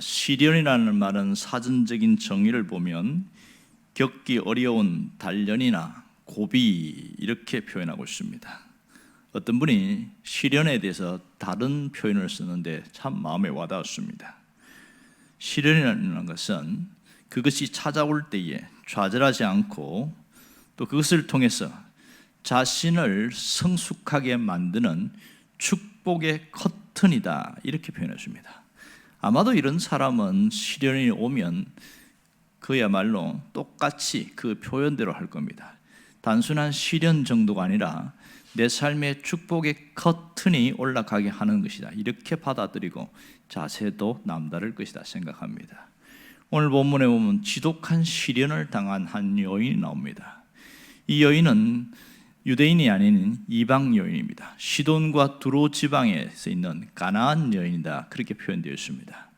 시련이라는 말은 사전적인 정의를 보면 겪기 어려운 단련이나 고비 이렇게 표현하고 있습니다. 어떤 분이 시련에 대해서 다른 표현을 쓰는데 참 마음에 와닿았습니다. 시련이라는 것은 그것이 찾아올 때에 좌절하지 않고 또 그것을 통해서 자신을 성숙하게 만드는 축복의 커튼이다 이렇게 표현했습니다. 아마도 이런 사람은 시련이 오면 그야말로 똑같이 그 표현대로 할 겁니다. 단순한 시련 정도가 아니라 내 삶의 축복의 커튼이 올라가게 하는 것이다 이렇게 받아들이고 자세도 남다를 것이다 생각합니다. 오늘 본문에 보면 지독한 시련을 당한 한 여인이 나옵니다. 이 여인은 유대인이 아닌 이방 여인입니다. 시돈과 두로 지방에 있는 가나안 여인이다 그렇게 표현되어 있습니다.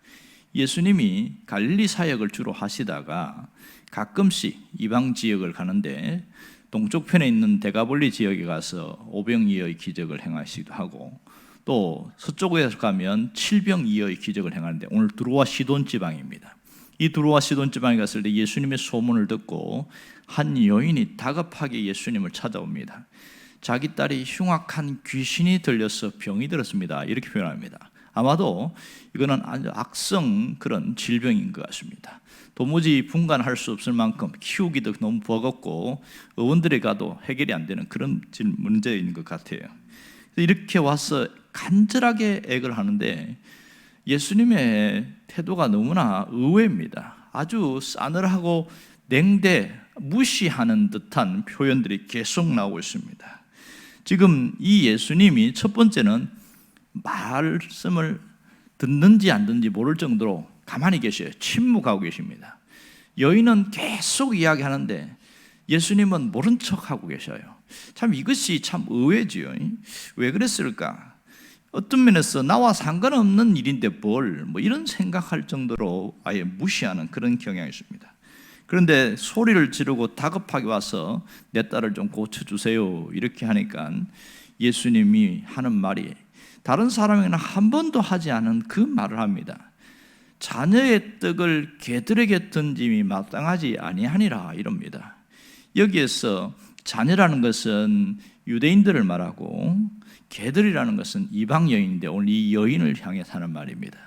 예수님이 갈릴리 사역을 주로 하시다가 가끔씩 이방 지역을 가는데 동쪽 편에 있는 데가볼리 지역에 가서 오병이어의 기적을 행하시기도 하고 또 서쪽에 가면 칠병이어의 기적을 행하는데 오늘 두로와 시돈 지방입니다. 이 두로와 시돈 지방에 갔을 때 예수님의 소문을 듣고 한 여인이 다급하게 예수님을 찾아옵니다. 자기 딸이 흉악한 귀신이 들려서 병이 들었습니다 이렇게 표현합니다. 아마도 이거는 아주 악성 그런 질병인 것 같습니다. 도무지 분간할 수 없을 만큼 키우기도 너무 버겁고 의원들에 가도 해결이 안 되는 그런 문제인 것 같아요. 이렇게 와서 간절하게 애를 하는데 예수님의 태도가 너무나 의외입니다. 아주 싸늘하고 냉대 무시하는 듯한 표현들이 계속 나오고 있습니다. 지금 이 예수님이 첫 번째는 말씀을 듣는지 안 듣는지 모를 정도로 가만히 계셔요. 침묵하고 계십니다. 여인은 계속 이야기하는데 예수님은 모른 척하고 계셔요. 참 이것이 참 의외지요. 왜 그랬을까? 어떤 면에서 나와 상관없는 일인데 뭘 이런 생각할 정도로 아예 무시하는 그런 경향이 있습니다. 그런데 소리를 지르고 다급하게 와서 내 딸을 좀 고쳐주세요 이렇게 하니까 예수님이 하는 말이 다른 사람에게는 한 번도 하지 않은 그 말을 합니다. 자녀의 떡을 개들에게 던짐이 마땅하지 아니하니라 이럽니다. 여기에서 자녀라는 것은 유대인들을 말하고 개들이라는 것은 이방 여인인데 오늘 이 여인을 향해서 하는 말입니다.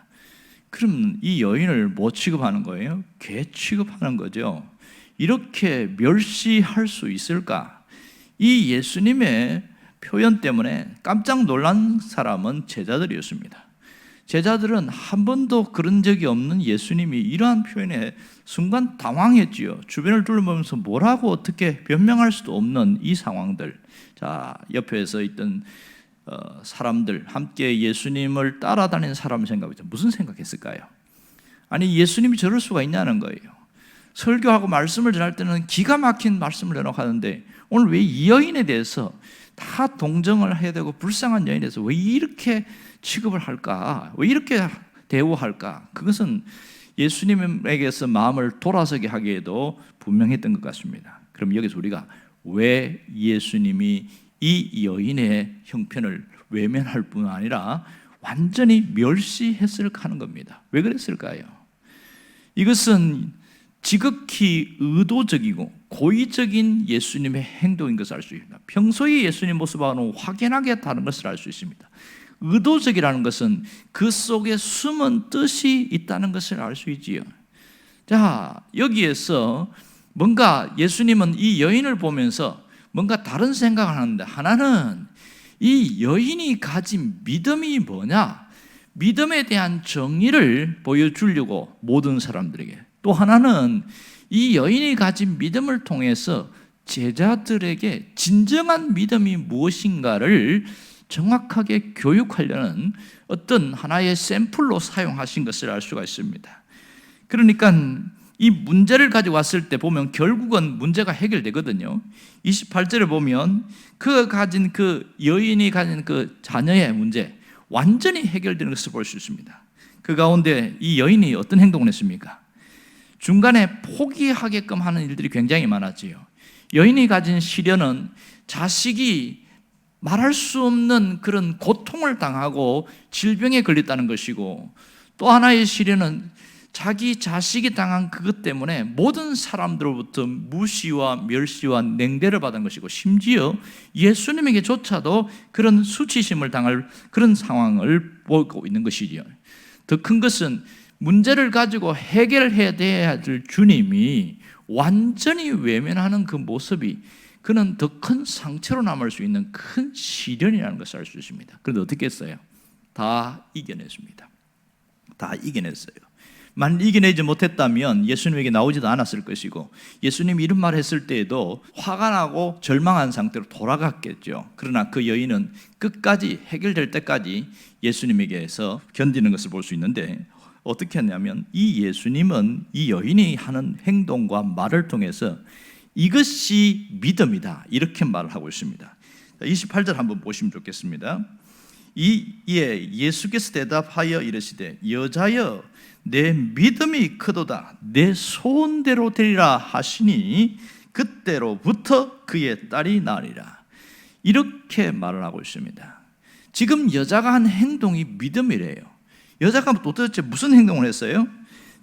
그럼 이 여인을 뭐 취급하는 거예요? 개 취급하는 거죠. 이렇게 멸시할 수 있을까? 이 예수님의 표현 때문에 깜짝 놀란 사람은 제자들이었습니다. 제자들은 한 번도 그런 적이 없는 예수님이 이러한 표현에 순간 당황했지요. 주변을 둘러보면서 뭐라고 어떻게 변명할 수도 없는 이 상황들. 자, 옆에 서 있던 사람들, 함께 예수님을 따라다니는 사람 생각이죠. 무슨 생각했을까요? 아니 예수님이 저럴 수가 있냐는 거예요. 설교하고 말씀을 전할 때는 기가 막힌 말씀을 전하고 하는데 오늘 왜 이 여인에 대해서 다 동정을 해야 되고 불쌍한 여인에 대해서 왜 이렇게 취급을 할까? 왜 이렇게 대우할까? 그것은 예수님에게서 마음을 돌아서게 하기에도 분명했던 것 같습니다. 그럼 여기서 우리가 왜 예수님이 이 여인의 형편을 외면할 뿐 아니라 완전히 멸시했을까 하는 겁니다. 왜 그랬을까요? 이것은 지극히 의도적이고 고의적인 예수님의 행동인 것을 알 수 있습니다. 평소의 예수님 모습하고는 확연하게 다른 것을 알 수 있습니다. 의도적이라는 것은 그 속에 숨은 뜻이 있다는 것을 알 수 있지요. 자, 여기에서 뭔가 예수님은 이 여인을 보면서 뭔가 다른 생각을 하는데 하나는 이 여인이 가진 믿음이 뭐냐? 믿음에 대한 정의를 보여주려고 모든 사람들에게 또 하나는 이 여인이 가진 믿음을 통해서 제자들에게 진정한 믿음이 무엇인가를 정확하게 교육하려는 어떤 하나의 샘플로 사용하신 것을 알 수가 있습니다. 그러니까 이 문제를 가지고 왔을 때 보면 결국은 문제가 해결되거든요. 28절에 보면 그 여인이 가진 그 자녀의 문제 완전히 해결되는 것을 볼 수 있습니다. 그 가운데 이 여인이 어떤 행동을 했습니까? 중간에 포기하게끔 하는 일들이 굉장히 많았지요. 여인이 가진 시련은 자식이 말할 수 없는 그런 고통을 당하고 질병에 걸렸다는 것이고 또 하나의 시련은 자기 자식이 당한 그것 때문에 모든 사람들로부터 무시와 멸시와 냉대를 받은 것이고, 심지어 예수님에게조차도 그런 수치심을 당할 그런 상황을 보고 있는 것이지요. 더 큰 것은 문제를 가지고 해결해야 될 주님이 완전히 외면하는 그 모습이 그는 더 큰 상처로 남을 수 있는 큰 시련이라는 것을 알 수 있습니다. 그런데 어떻게 했어요? 다 이겨냈습니다. 다 이겨냈어요. 만일 이겨내지 못했다면 예수님에게 나오지도 않았을 것이고, 예수님이 이런 말을 했을 때에도 화가 나고 절망한 상태로 돌아갔겠죠. 그러나 그 여인은 끝까지 해결될 때까지 예수님에게서 견디는 것을 볼 수 있는데, 어떻게 했냐면 이 예수님은 이 여인이 하는 행동과 말을 통해서 이것이 믿음이다, 이렇게 말을 하고 있습니다. 28절 한번 보시면 좋겠습니다. 이에 예수께서 대답하여 이르시되 여자여 내 믿음이 크도다, 내 소원대로 되리라 하시니 그때로부터 그의 딸이 나으리라. 이렇게 말을 하고 있습니다. 지금 여자가 한 행동이 믿음이래요. 여자가 도대체 무슨 행동을 했어요?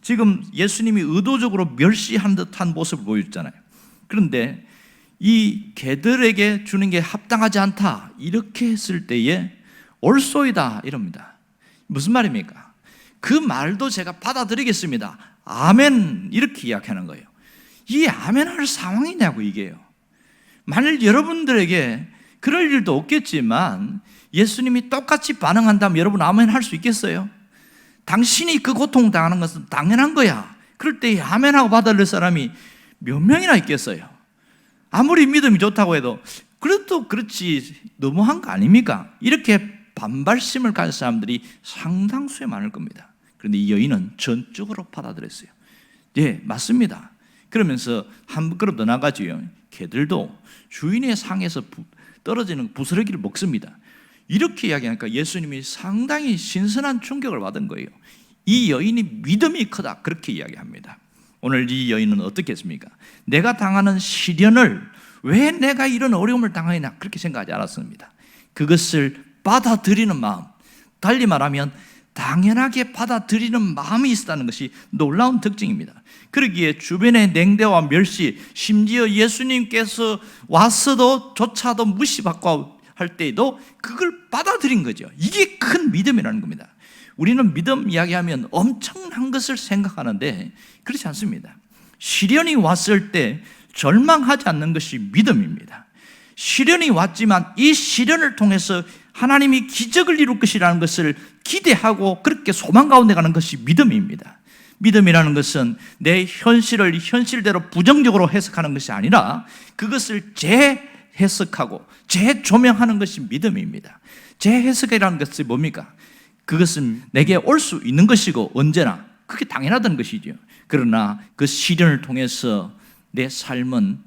지금 예수님이 의도적으로 멸시한 듯한 모습을 보여줬잖아요. 그런데 이 개들에게 주는 게 합당하지 않다, 이렇게 했을 때에 옳소이다 이럽니다. 무슨 말입니까? 그 말도 제가 받아들이겠습니다, 아멘, 이렇게 이야기하는 거예요. 이 아멘할 상황이냐고 이게요. 만일 여러분들에게 그럴 일도 없겠지만 예수님이 똑같이 반응한다면 여러분 아멘 할 수 있겠어요? 당신이 그 고통당하는 것은 당연한 거야. 그럴 때 아멘하고 받아들일 사람이 몇 명이나 있겠어요? 아무리 믿음이 좋다고 해도 그래도 그렇지, 너무한 거 아닙니까? 이렇게 반발심을 가진 사람들이 상당수에 많을 겁니다. 그런데 이 여인은 전적으로 받아들였어요. 예, 맞습니다. 그러면서 한 걸음 더 나가지요. 개들도 주인의 상에서 떨어지는 부스러기를 먹습니다. 이렇게 이야기하니까 예수님이 상당히 신선한 충격을 받은 거예요. 이 여인이 믿음이 크다, 그렇게 이야기합니다. 오늘 이 여인은 어떻게 했습니까? 내가 당하는 시련을 왜 내가 이런 어려움을 당하느냐, 그렇게 생각하지 않았습니다. 그것을 받아들이는 마음, 달리 말하면 당연하게 받아들이는 마음이 있었다는 것이 놀라운 특징입니다. 그러기에 주변의 냉대와 멸시, 심지어 예수님께서 왔어도 조차도 무시받고 할 때에도 그걸 받아들인 거죠. 이게 큰 믿음이라는 겁니다. 우리는 믿음 이야기하면 엄청난 것을 생각하는데 그렇지 않습니다. 시련이 왔을 때 절망하지 않는 것이 믿음입니다. 시련이 왔지만 이 시련을 통해서 하나님이 기적을 이룰 것이라는 것을 기대하고 그렇게 소망 가운데 가는 것이 믿음입니다. 믿음이라는 것은 내 현실을 현실대로 부정적으로 해석하는 것이 아니라 그것을 재해석하고 재조명하는 것이 믿음입니다. 재해석이라는 것이 뭡니까? 그것은 내게 올 수 있는 것이고 언제나 그게 당연하다는 것이죠. 그러나 그 시련을 통해서 내 삶은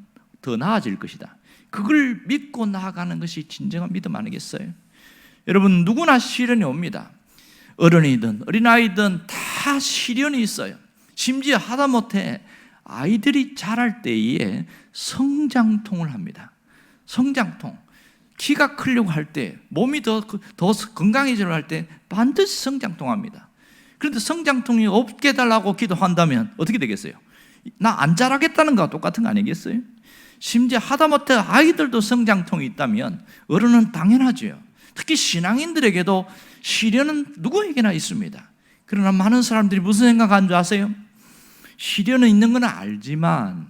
더 나아질 것이다, 그걸 믿고 나아가는 것이 진정한 믿음 아니겠어요? 여러분, 누구나 시련이 옵니다. 어른이든 어린아이든 다 시련이 있어요. 심지어 하다못해 아이들이 자랄 때에 성장통을 합니다. 성장통, 키가 크려고 할 때, 몸이 더 건강해지려고 할 때 반드시 성장통합니다. 그런데 성장통이 없게 해달라고 기도한다면 어떻게 되겠어요? 나 안 자라겠다는 거와 똑같은 거 아니겠어요? 심지어 하다못해 아이들도 성장통이 있다면 어른은 당연하죠. 특히 신앙인들에게도 시련은 누구에게나 있습니다. 그러나 많은 사람들이 무슨 생각하는 줄 아세요? 시련은 있는 건 알지만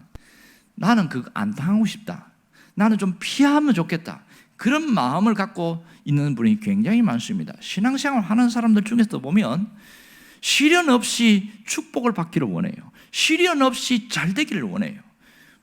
나는 그거 안 당하고 싶다, 나는 좀 피하면 좋겠다, 그런 마음을 갖고 있는 분이 굉장히 많습니다. 신앙생활 하는 사람들 중에서도 보면 시련 없이 축복을 받기를 원해요. 시련 없이 잘 되기를 원해요.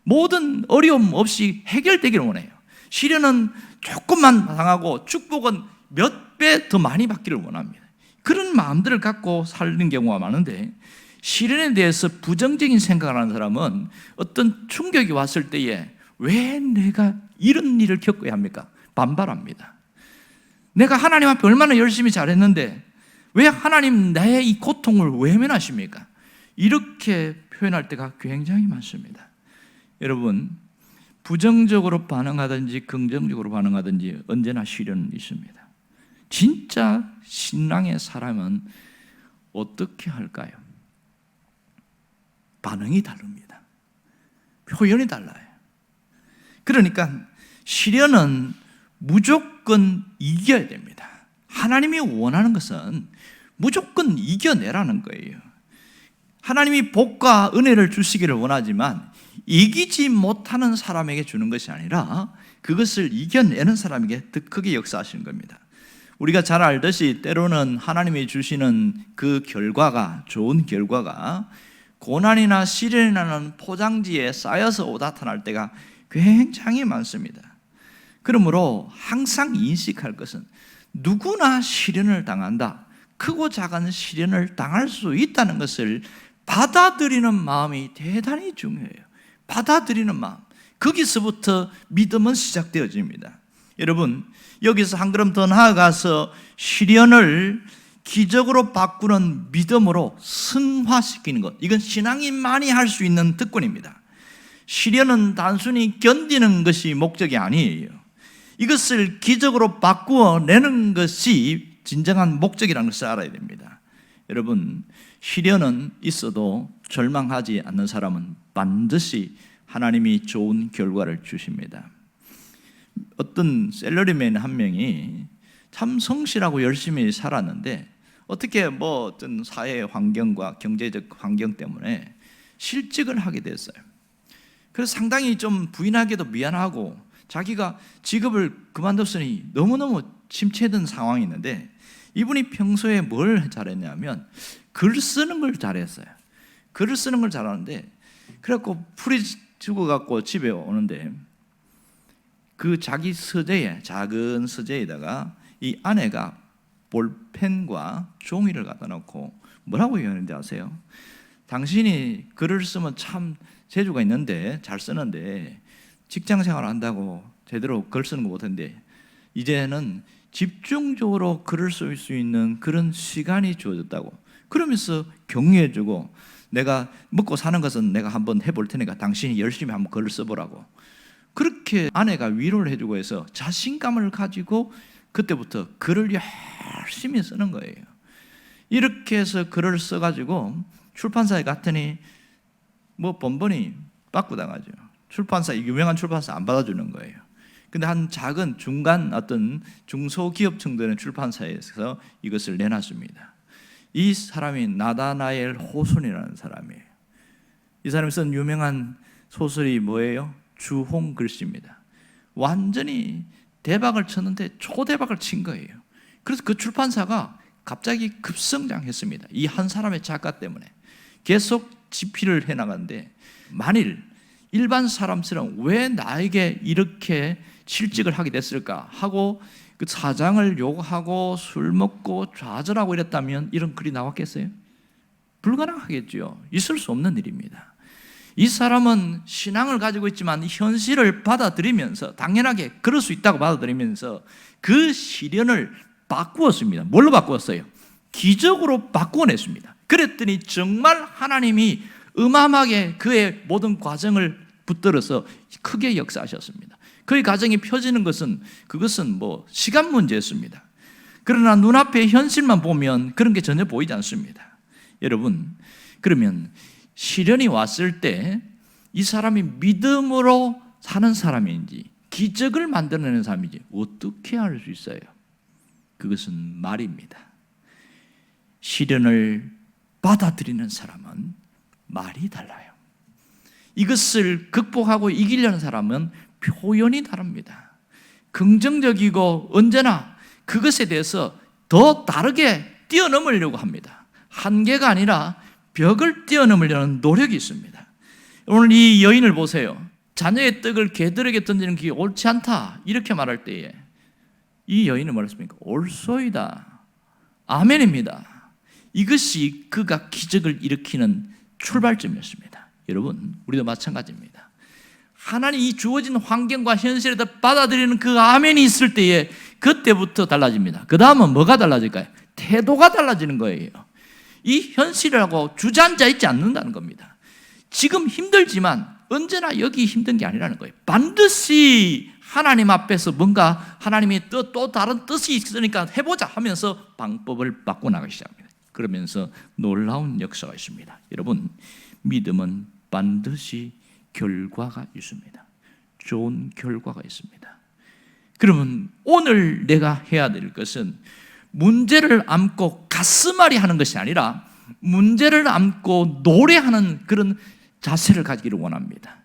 모든 어려움 없이 해결되기를 원해요. 시련은 조금만 당하고 축복은 몇 배 더 많이 받기를 원합니다. 그런 마음들을 갖고 사는 경우가 많은데, 시련에 대해서 부정적인 생각을 하는 사람은 어떤 충격이 왔을 때에 왜 내가 이런 일을 겪어야 합니까? 반발합니다. 내가 하나님 앞에 얼마나 열심히 잘했는데 왜 하나님 나의 이 고통을 외면하십니까? 이렇게 표현할 때가 굉장히 많습니다. 여러분, 부정적으로 반응하든지 긍정적으로 반응하든지 언제나 시련은 있습니다. 진짜 신앙의 사람은 어떻게 할까요? 반응이 다릅니다. 표현이 달라요. 그러니까 시련은 무조건 이겨야 됩니다. 하나님이 원하는 것은 무조건 이겨내라는 거예요. 하나님이 복과 은혜를 주시기를 원하지만 이기지 못하는 사람에게 주는 것이 아니라 그것을 이겨내는 사람에게 더 크게 역사하시는 겁니다. 우리가 잘 알듯이 때로는 하나님이 주시는 그 결과가, 좋은 결과가 고난이나 시련이라는 포장지에 쌓여서 나타날 때가 굉장히 많습니다. 그러므로 항상 인식할 것은 누구나 시련을 당한다, 크고 작은 시련을 당할 수 있다는 것을 받아들이는 마음이 대단히 중요해요. 받아들이는 마음, 거기서부터 믿음은 시작되어집니다. 여러분, 여기서 한 걸음 더 나아가서 시련을 기적으로 바꾸는 믿음으로 승화시키는 것, 이건 신앙인만이 할 수 있는 특권입니다. 시련은 단순히 견디는 것이 목적이 아니에요. 이것을 기적으로 바꾸어내는 것이 진정한 목적이라는 것을 알아야 됩니다. 여러분, 시련은 있어도 절망하지 않는 사람은 반드시 하나님이 좋은 결과를 주십니다. 어떤 샐러리맨 한 명이 참 성실하고 열심히 살았는데 어떻게 어떤 사회 환경과 경제적 환경 때문에 실직을 하게 됐어요. 그래서 상당히 좀 부인하기도 미안하고 자기가 직업을 그만뒀으니 너무너무 침체된 상황이 있는데 이분이 평소에 뭘 잘했냐면 글 쓰는 걸 잘했어요. 글을 쓰는 걸 잘하는데 그래갖고 풀이 죽어갖고 집에 오는데 그 자기 서재에, 작은 서재에다가 이 아내가 볼펜과 종이를 갖다 놓고 뭐라고 얘기하는지 아세요? 당신이 글을 쓰면 참 재주가 있는데, 잘 쓰는데 직장 생활 한다고 제대로 글 쓰는 거 못했는데 이제는 집중적으로 글을 쓸 수 있는 그런 시간이 주어졌다고, 그러면서 격려해주고 내가 먹고 사는 것은 내가 한번 해볼 테니까 당신이 열심히 한번 글을 써보라고, 그렇게 아내가 위로를 해주고 해서 자신감을 가지고 그때부터 글을 열심히 쓰는 거예요. 이렇게 해서 글을 써가지고 출판사에 갔더니 번번이 빠꾸당하죠. 출판사, 유명한 출판사 안 받아주는 거예요. 근데 한 작은 중간 어떤 중소기업층 되는 출판사에서 이것을 내놨습니다. 이 사람이 나다나엘 호손이라는 사람이에요. 이 사람이 쓴 유명한 소설이 뭐예요? 주홍 글씨입니다. 완전히 대박을 쳤는데 초대박을 친 거예요. 그래서 그 출판사가 갑자기 급성장했습니다. 이 한 사람의 작가 때문에 계속 집필을 해나가는데, 만일 일반 사람처럼 왜 나에게 이렇게 실직을 하게 됐을까 하고 그 사장을 욕하고 술 먹고 좌절하고 이랬다면 이런 글이 나왔겠어요? 불가능하겠죠. 있을 수 없는 일입니다. 이 사람은 신앙을 가지고 있지만 현실을 받아들이면서, 당연하게 그럴 수 있다고 받아들이면서 그 시련을 바꾸었습니다. 뭘로 바꾸었어요? 기적으로 바꾸어냈습니다. 그랬더니 정말 하나님이 어마어마하게 그의 모든 과정을 붙들어서 크게 역사하셨습니다. 그의 과정이 펴지는 것은 그것은 시간 문제였습니다. 그러나 눈앞의 현실만 보면 그런 게 전혀 보이지 않습니다. 여러분, 그러면 시련이 왔을 때 이 사람이 믿음으로 사는 사람인지 기적을 만들어내는 사람인지 어떻게 알 수 있어요? 그것은 말입니다. 시련을 받아들이는 사람은 말이 달라요. 이것을 극복하고 이기려는 사람은 표현이 다릅니다. 긍정적이고 언제나 그것에 대해서 더 다르게 뛰어넘으려고 합니다. 한계가 아니라 벽을 뛰어넘으려는 노력이 있습니다. 오늘 이 여인을 보세요. 자녀의 떡을 개들에게 던지는 게 옳지 않다 이렇게 말할 때에 이 여인은 뭐랬습니까? 옳소이다, 아멘입니다. 이것이 그가 기적을 일으키는 출발점이었습니다. 여러분, 우리도 마찬가지입니다. 하나님이 주어진 환경과 현실에 받아들이는 그 아멘이 있을 때에 그때부터 달라집니다. 그 다음은 뭐가 달라질까요? 태도가 달라지는 거예요. 이 현실이라고 주저앉아 있지 않는다는 겁니다. 지금 힘들지만 언제나 여기 힘든 게 아니라는 거예요. 반드시 하나님 앞에서 뭔가 하나님이 또 다른 뜻이 있으니까 해보자 하면서 방법을 바꿔나가기 시작합니다. 그러면서 놀라운 역사가 있습니다. 여러분, 믿음은 반드시 결과가 있습니다. 좋은 결과가 있습니다. 그러면 오늘 내가 해야 될 것은 문제를 안고 가슴앓이 하는 것이 아니라 문제를 안고 노래하는 그런 자세를 가지기를 원합니다.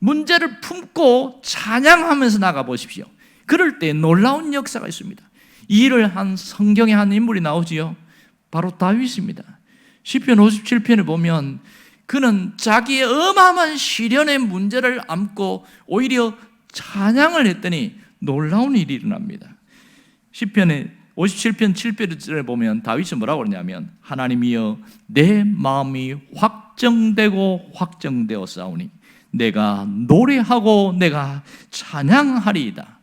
문제를 품고 찬양하면서 나가보십시오. 그럴 때 놀라운 역사가 있습니다. 이 일을 한 성경의 한 인물이 나오지요. 바로 다윗입니다. 시편 57편에 보면 그는 자기의 어마어마한 시련의 문제를 안고 오히려 찬양을 했더니 놀라운 일이 일어납니다. 시편의 57편 7절에 보면 다윗이 뭐라고 그러냐면 하나님이여 내 마음이 확정되고 확정되었사오니 내가 노래하고 내가 찬양하리이다.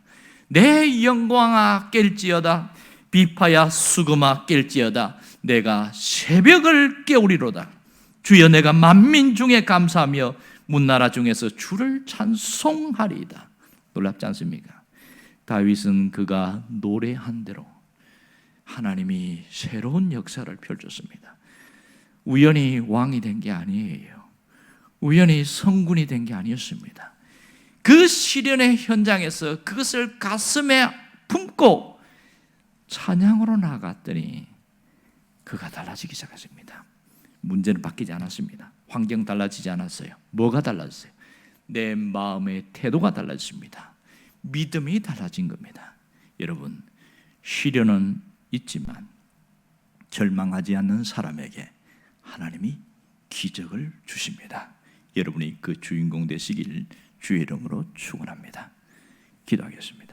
내 영광아 깰지어다 비파야 수금아 깰지어다 내가 새벽을 깨우리로다. 주여 내가 만민 중에 감사하며 문나라 중에서 주를 찬송하리이다. 놀랍지 않습니까? 다윗은 그가 노래한 대로 하나님이 새로운 역사를 펼쳤습니다. 우연히 왕이 된 게 아니에요. 우연히 성군이 된 게 아니었습니다. 그 시련의 현장에서 그것을 가슴에 품고 찬양으로 나갔더니 그가 달라지기 시작했습니다. 문제는 바뀌지 않았습니다. 환경 달라지지 않았어요. 뭐가 달라졌어요? 내 마음의 태도가 달라졌습니다. 믿음이 달라진 겁니다. 여러분, 시련은 있지만 절망하지 않는 사람에게 하나님이 기적을 주십니다. 여러분이 그 주인공 되시길 주의 이름으로 축원합니다. 기도하겠습니다.